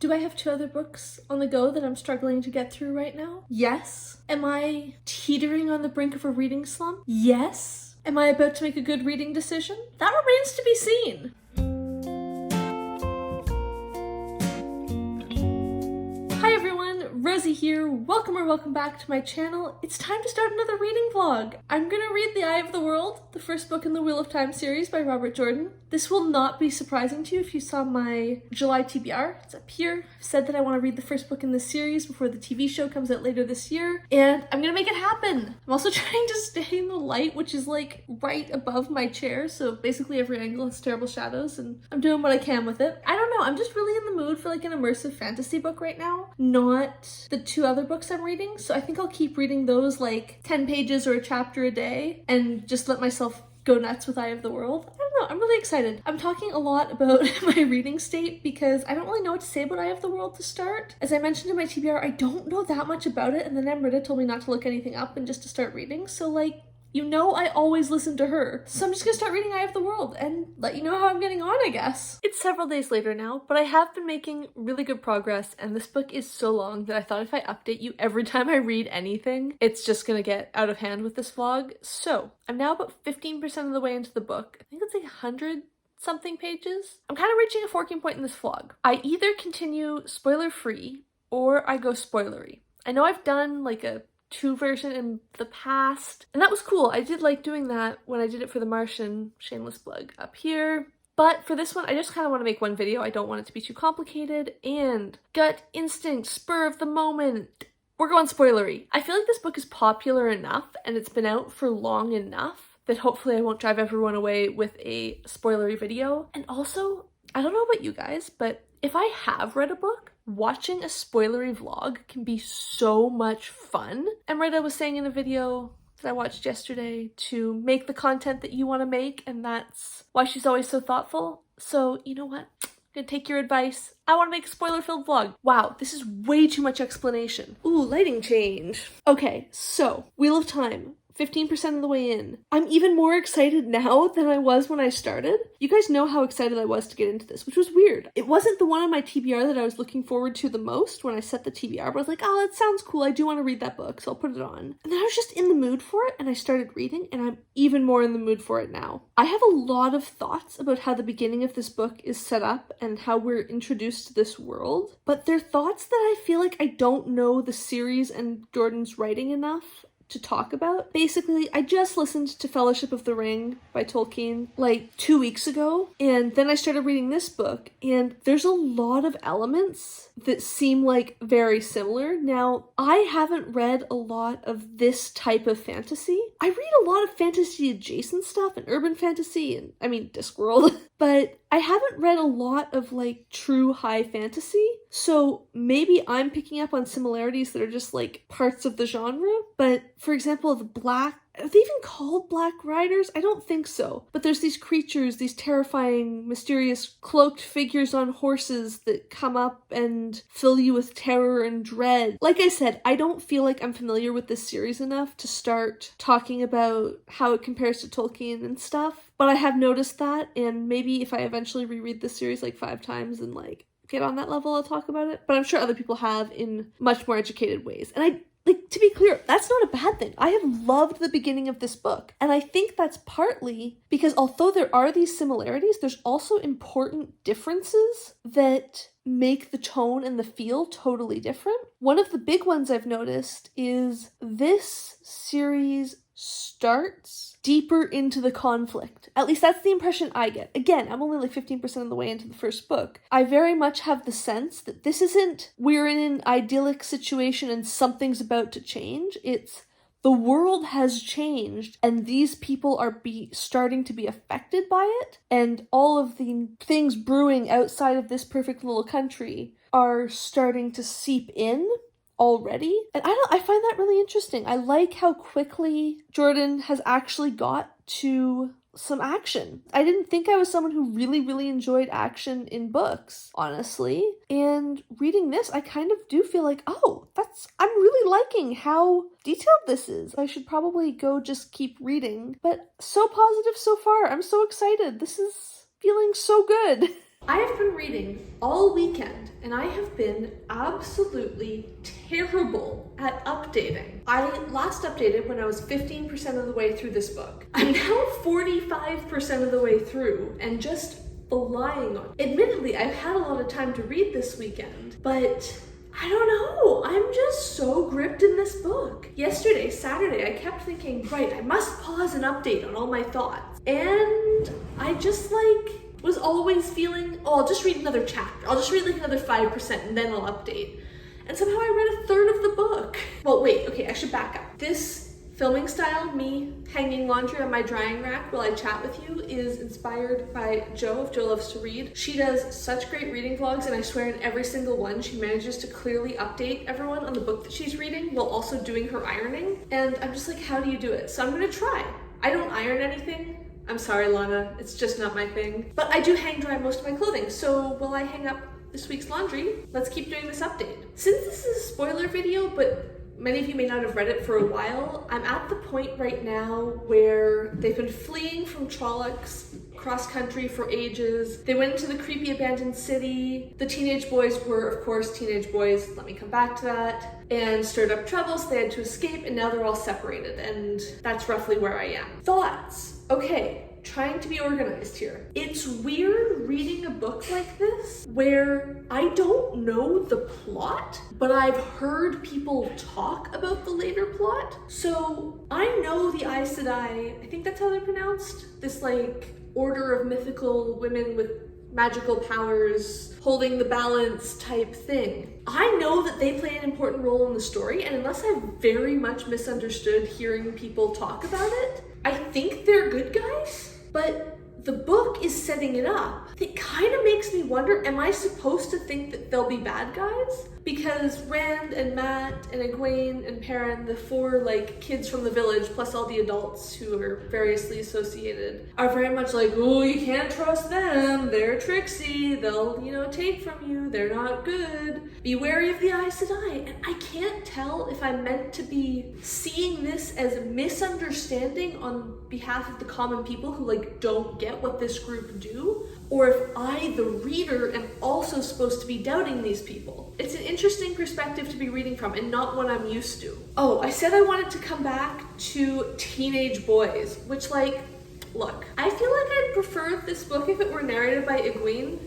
Do I have 2 other books on the go that I'm struggling to get through right now? Yes. Am I teetering on the brink of a reading slump? Yes. Am I about to make a good reading decision? That remains to be seen. Hi everyone, Rosie here. Welcome back to my channel. It's time to start another reading vlog. I'm gonna read The Eye of the World, the first book in the Wheel of Time series by Robert Jordan. This will not be surprising to you if you saw my July TBR. It's up here. I've said that I want to read the first book in this series before the TV show comes out later this year, and I'm gonna make it happen. I'm also trying to stay in the light, which is like right above my chair, so basically every angle has terrible shadows, and I'm doing what I can with it. I don't know, I'm just really in the mood for like an immersive fantasy book right now, not the 2 other books I'm reading, so I think I'll keep reading those like 10 pages or a chapter a day and just let myself go nuts with Eye of the World. I don't know, I'm really excited. I'm talking a lot about my reading state because I don't really know what to say about Eye of the World to start. As I mentioned in my TBR, I don't know that much about it, and then Amrita told me not to look anything up and just to start reading, so like, you know I always listen to her. So I'm just gonna start reading Eye of the World and let you know how I'm getting on, I guess. It's several days later now, but I have been making really good progress, and this book is so long that I thought if I update you every time I read anything, it's just gonna get out of hand with this vlog. So I'm now about 15% of the way into the book. I think it's like 100 something pages. I'm kind of reaching a forking point in this vlog. I either continue spoiler free or I go spoilery. I know I've done like a 2 version in the past, and that was cool. I did like doing that when I did it for The Martian, shameless plug up here. But for this one, I just kind of want to make one video. I don't want it to be too complicated, and gut instinct, spur of the moment, we're going spoilery. I feel like this book is popular enough and it's been out for long enough that hopefully I won't drive everyone away with a spoilery video. And also, I don't know about you guys, but if I have read a book, watching a spoilery vlog can be so much fun. Amrita was saying in a video that I watched yesterday to make the content that you want to make, and that's why she's always so thoughtful. So you know what? I'm gonna take your advice. I want to make a spoiler-filled vlog. Wow, this is way too much explanation. Ooh, lighting change. Okay, so Wheel of Time. 15% of the way in. I'm even more excited now than I was when I started. You guys know how excited I was to get into this, which was weird. It wasn't the one on my TBR that I was looking forward to the most when I set the TBR, but I was like, oh, that sounds cool. I do want to read that book, so I'll put it on. And then I was just in the mood for it, and I started reading, and I'm even more in the mood for it now. I have a lot of thoughts about how the beginning of this book is set up and how we're introduced to this world, but they're thoughts that I feel like I don't know the series and Jordan's writing enough to talk about. Basically, I just listened to Fellowship of the Ring by Tolkien like 2 weeks ago, and then I started reading this book, and there's a lot of elements that seem like very similar. Now, I haven't read a lot of this type of fantasy. I read a lot of fantasy adjacent stuff and urban fantasy and, I mean, Discworld, but I haven't read a lot of like true high fantasy, so maybe I'm picking up on similarities that are just like parts of the genre. But for example, are they even called Black Riders? I don't think so. But there's these creatures, these terrifying, mysterious, cloaked figures on horses that come up and fill you with terror and dread. Like I said, I don't feel like I'm familiar with this series enough to start talking about how it compares to Tolkien and stuff. But I have noticed that, and maybe if I eventually reread this series like 5 times and like get on that level, I'll talk about it. But I'm sure other people have in much more educated ways. And like, to be clear, that's not a bad thing. I have loved the beginning of this book. And I think that's partly because although there are these similarities, there's also important differences that make the tone and the feel totally different. One of the big ones I've noticed is this series starts deeper into the conflict. At least that's the impression I get. Again, I'm only like 15% of the way into the first book. I very much have the sense that this isn't we're in an idyllic situation and something's about to change. It's the world has changed and these people are starting to be affected by it, and all of the things brewing outside of this perfect little country are starting to seep in already. And I find that really interesting. I like how quickly Jordan has actually got to some action. I didn't think I was someone who really enjoyed action in books, honestly. And reading this, I kind of do feel like, oh, I'm really liking how detailed this is. I should probably go just keep reading. But so positive so far. I'm so excited. This is feeling so good. I have been reading all weekend and I have been absolutely terrible at updating. I last updated when I was 15% of the way through this book. I'm now 45% of the way through and just flying on. Admittedly, I've had a lot of time to read this weekend, but I don't know. I'm just so gripped in this book. Yesterday, Saturday, I kept thinking, right, I must pause and update on all my thoughts. And I just was always feeling, oh, I'll just read another chapter. I'll just read like another 5% and then I'll update. And somehow I read a third of the book. Well, wait, okay, I should back up. This filming style, me hanging laundry on my drying rack while I chat with you, is inspired by Jo of Jo Loves to Read. She does such great reading vlogs, and I swear in every single one she manages to clearly update everyone on the book that she's reading while also doing her ironing. And I'm just like, how do you do it? So I'm gonna try. I don't iron anything. I'm sorry, Lana, it's just not my thing. But I do hang dry most of my clothing, so while I hang up this week's laundry, let's keep doing this update. Since this is a spoiler video, but many of you may not have read it for a while, I'm at the point right now where they've been fleeing from Trollocs cross-country for ages. They went into the creepy abandoned city. The teenage boys were, of course, teenage boys, let me come back to that, and stirred up trouble, so they had to escape, and now they're all separated, and that's roughly where I am. Thoughts? Okay, trying to be organized here. It's weird reading a book like this where I don't know the plot, but I've heard people talk about the later plot. So I know the Aes Sedai, I think that's how they're pronounced, this order of mythical women with magical powers holding the balance type thing. I know that they play an important role in the story, and unless I've very much misunderstood hearing people talk about it, I think they're good guys, but the book is setting it up. It kind of makes me wonder, am I supposed to think that they'll be bad guys? Because Rand and Matt and Egwene and Perrin, the four kids from the village, plus all the adults who are variously associated, are very much like, oh, you can't trust them. They're tricksy. They'll, take from you. They're not good. Be wary of the Aes Sedai. And I can't tell if I'm meant to be seeing this as a misunderstanding on behalf of the common people who don't get what this group do, or if I, the reader, am also supposed to be doubting these people. It's an interesting perspective to be reading from and not one I'm used to. Oh, I said I wanted to come back to teenage boys, which look, I feel like I'd prefer this book if it were narrated by Egwene.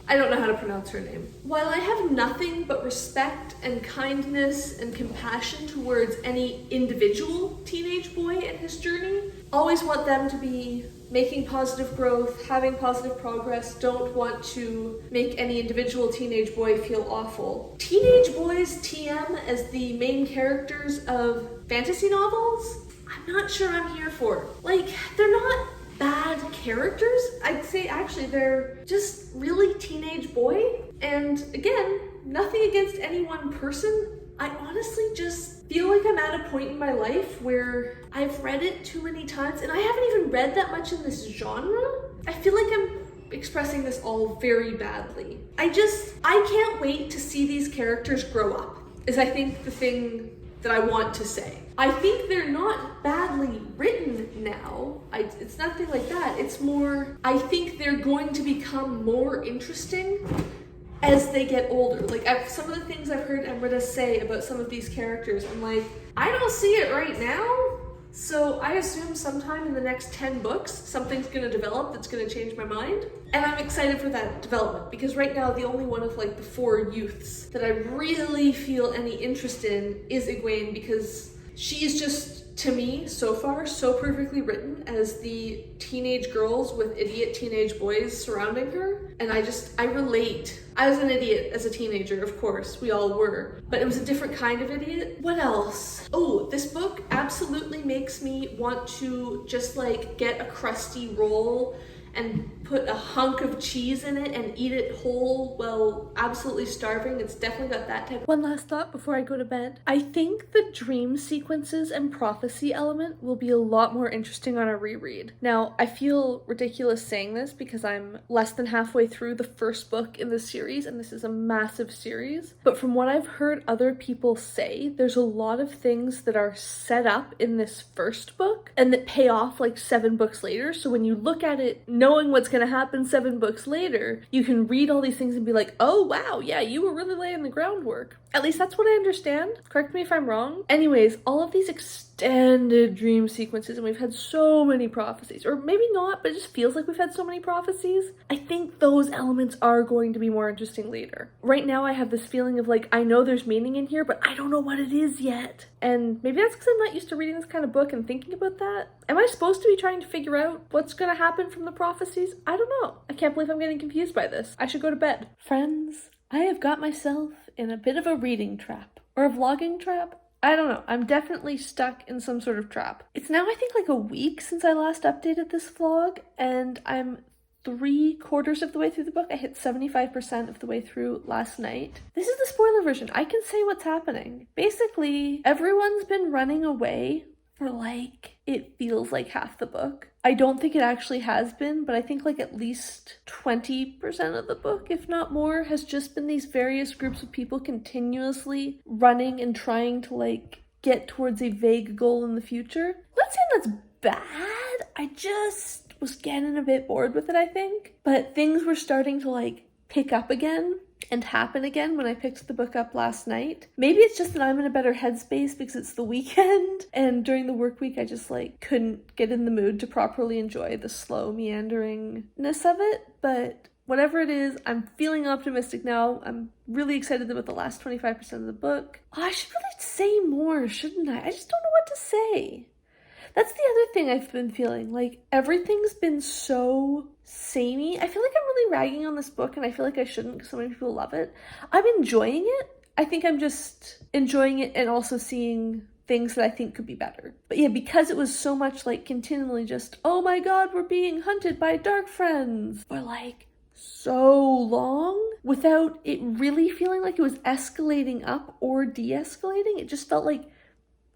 I don't know how to pronounce her name. While I have nothing but respect and kindness and compassion towards any individual teenage boy and his journey, always want them to be making positive growth, having positive progress, don't want to make any individual teenage boy feel awful. Teenage boys TM as the main characters of fantasy novels, I'm not sure I'm here for. They're not bad characters. I'd say actually they're just really teenage boy. And again, nothing against any one person. I honestly just feel like I'm at a point in my life where I've read it too many times, and I haven't even read that much in this genre. I feel like I'm expressing this all very badly. I can't wait to see these characters grow up, is I think the thing that I want to say. I think they're not badly written now. It's nothing like that. It's more, I think they're going to become more interesting as they get older. Some of the things I've heard Emrita say about some of these characters, I'm like, I don't see it right now. So I assume sometime in the next 10 books, something's gonna develop that's gonna change my mind. And I'm excited for that development, because right now the only one of the four youths that I really feel any interest in is Egwene, because she's just, to me, so far, so perfectly written as the teenage girls with idiot teenage boys surrounding her. And I relate. I was an idiot as a teenager, of course, we all were, but it was a different kind of idiot. What else? Oh, this book absolutely makes me want to just get a crusty roll and put a hunk of cheese in it and eat it whole while absolutely starving. It's definitely got that type. One last thought before I go to bed. I think the dream sequences and prophecy element will be a lot more interesting on a reread. Now, I feel ridiculous saying this because I'm less than halfway through the first book in the series, and this is a massive series. But from what I've heard other people say, there's a lot of things that are set up in this first book and that pay off 7 books later. So when you look at it knowing what's going to happen 7 books later, you can read all these things and be like, oh wow, yeah, you were really laying the groundwork. At least that's what I understand. Correct me if I'm wrong. Anyways, all of these extended dream sequences, and we've had so many prophecies, or maybe not, but it just feels like we've had so many prophecies. I think those elements are going to be more interesting later. Right now I have this feeling of like, I know there's meaning in here, but I don't know what it is yet. And maybe that's because I'm not used to reading this kind of book and thinking about that. Am I supposed to be trying to figure out what's going to happen from the prophecies? I don't know. I can't believe I'm getting confused by this. I should go to bed. Friends, I have got myself in a bit of a reading trap. Or a vlogging trap? I don't know. I'm definitely stuck in some sort of trap. It's now, I think, like a week since I last updated this vlog, and I'm 3/4 of the way through the book. I hit 75% of the way through last night. This is the spoiler version. I can say what's happening. Basically, everyone's been running away for like, it feels like half the book. I don't think it actually has been, but I think like at least 20% of the book, if not more, has just been these various groups of people continuously running and trying to like get towards a vague goal in the future. I'm not saying that's bad. I just was getting a bit bored with it, I think. But things were starting to like pick up again and happen again when I picked the book up last night. Maybe it's just that I'm in a better headspace because it's the weekend, and during the work week I just like couldn't get in the mood to properly enjoy the slow meanderingness of it. But whatever it is, I'm feeling optimistic now. I'm really excited about the last 25% of the book. Oh, I should really say more, shouldn't I? I just don't know what to say. That's the other thing I've been feeling. Like, everything's been so samey. I feel like I'm really ragging on this book, and I feel like I shouldn't because so many people love it. I'm enjoying it. I think I'm just enjoying it and also seeing things that I think could be better. But yeah, because it was so much like continually just, oh my god, we're being hunted by dark friends for like so long without it really feeling like it was escalating up or de-escalating. It just felt like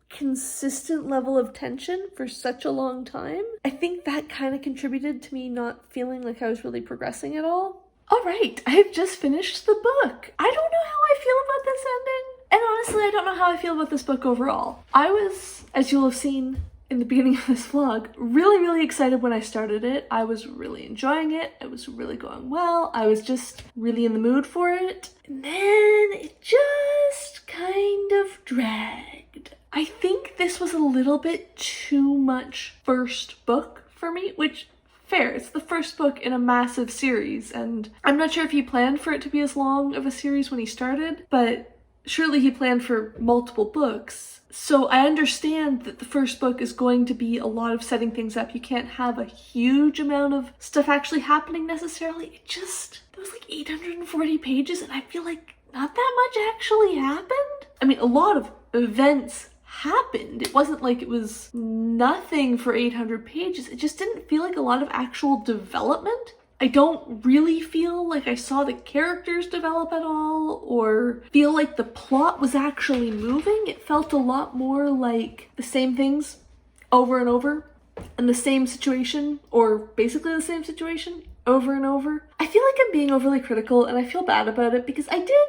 consistent level of tension for such a long time. I think that kind of contributed to me not feeling like I was really progressing at all. All right, I've just finished the book. I don't know how I feel about this ending. And honestly, I don't know how I feel about this book overall. I was, as you'll have seen in the beginning of this vlog, really excited when I started it. I was really enjoying it. It was really going well. I was just really in the mood for it. And then it just kind of dragged. I think this was a little bit too much first book for me, which, fair, it's the first book in a massive series, and I'm not sure if he planned for it to be as long of a series when he started, but surely he planned for multiple books. So I understand that the first book is going to be a lot of setting things up. You can't have a huge amount of stuff actually happening necessarily. There was like 840 pages, and I feel like not that much actually happened. I mean, a lot of events happened. It wasn't like it was nothing for 800 pages. It just didn't feel like a lot of actual development. I don't really feel like I saw the characters develop at all or feel like the plot was actually moving. It felt a lot more like the same things over and over and the same situation, or basically the same situation over and over. I feel like I'm being overly critical, and I feel bad about it because I did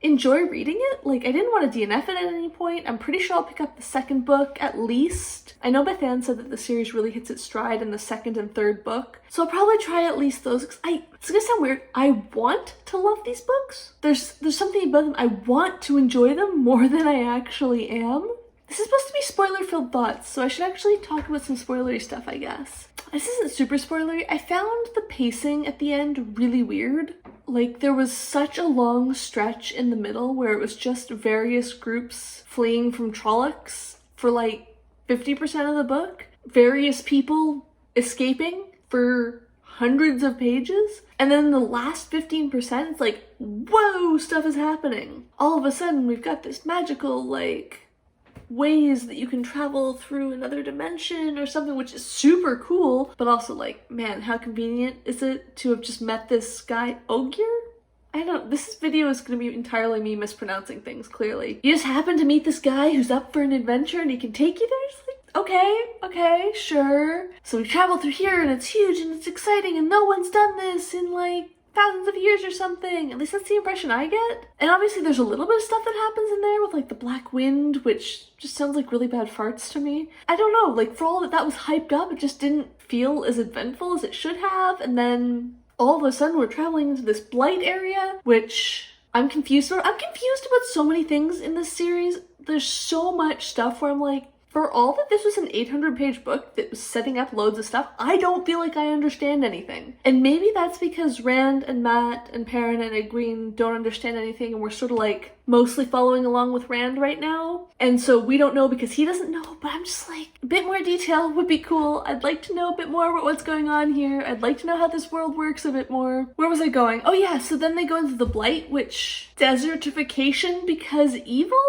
enjoy reading it. Like, I didn't want to DNF it at any point. I'm pretty sure I'll pick up the second book at least. I know Beth Ann said that the series really hits its stride in the second and third book, so I'll probably try at least those. It's gonna sound weird. I want to love these books. There's something about them. I want to enjoy them more than I actually am. This is supposed to be spoiler-filled thoughts, so I should actually talk about some spoilery stuff, I guess. This isn't super spoilery. I found the pacing at the end really weird. Like, there was such a long stretch in the middle where it was just various groups fleeing from Trollocs for like 50% of the book. Various people escaping for hundreds of pages. And then the last 15%, it's like, whoa, stuff is happening. All of a sudden, we've got this magical, like, ways that you can travel through another dimension or something, which is super cool, but also like, man, how convenient is it to have just met this guy Ogier? I don't, this video is going to be entirely me mispronouncing things, clearly. You just happen to meet this guy who's up for an adventure and he can take you there? It's like, okay, sure. So we travel through here and it's huge and it's exciting and no one's done this in like thousands of years or something. At least that's the impression I get. And obviously there's a little bit of stuff that happens in there with like the black wind, which just sounds like really bad farts to me. I don't know, like for all that was hyped up, it just didn't feel as eventful as it should have. And then all of a sudden we're traveling into this blight area, which I'm confused about. I'm confused about so many things in this series. There's so much stuff where I'm like, for all that this was an 800-page book that was setting up loads of stuff, I don't feel like I understand anything. And maybe that's because Rand and Matt and Perrin and Egwene don't understand anything, and we're sort of like mostly following along with Rand right now. And so we don't know because he doesn't know, but I'm just like, a bit more detail would be cool. I'd like to know a bit more about what's going on here. I'd like to know how this world works a bit more. Where was I going? Oh yeah, so then they go into the Blight, which desertification because evil?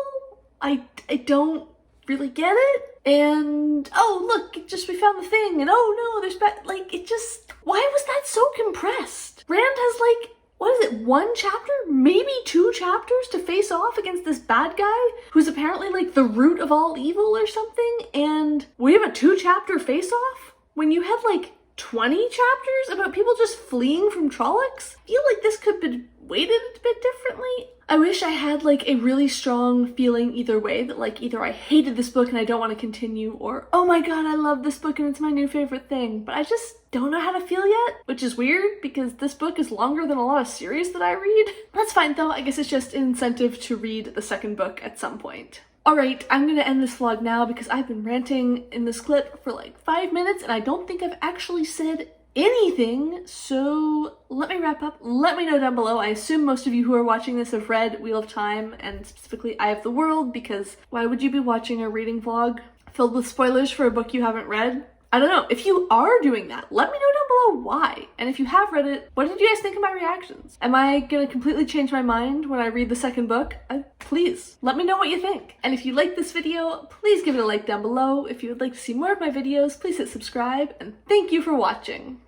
I don't really get it. And oh look, we found the thing, and oh no, there's like, it just, why was that so compressed? Rand has like, what is it, 1 chapter, maybe 2 chapters to face off against this bad guy who's apparently like the root of all evil or something, and we have a 2-chapter face off when you had like 20 chapters about people just fleeing from Trollocs? I feel like this could be weighted a bit differently. I wish I had like a really strong feeling either way, that like either I hated this book and I don't want to continue, or oh my god, I love this book and it's my new favorite thing, but I just don't know how to feel yet, which is weird because this book is longer than a lot of series that I read. That's fine though, I guess it's just an incentive to read the second book at some point. Alright, I'm gonna end this vlog now because I've been ranting in this clip for like 5 minutes and I don't think I've actually said anything, so let me wrap up. Let me know down below. I assume most of you who are watching this have read Wheel of Time, and specifically Eye of the World, because why would you be watching a reading vlog filled with spoilers for a book you haven't read? I don't know. If you are doing that, let me know down below why. And if you have read it, what did you guys think of my reactions? Am I gonna completely change my mind when I read the second book? Please, let me know what you think. And if you like this video, please give it a like down below. If you would like to see more of my videos, please hit subscribe, and thank you for watching.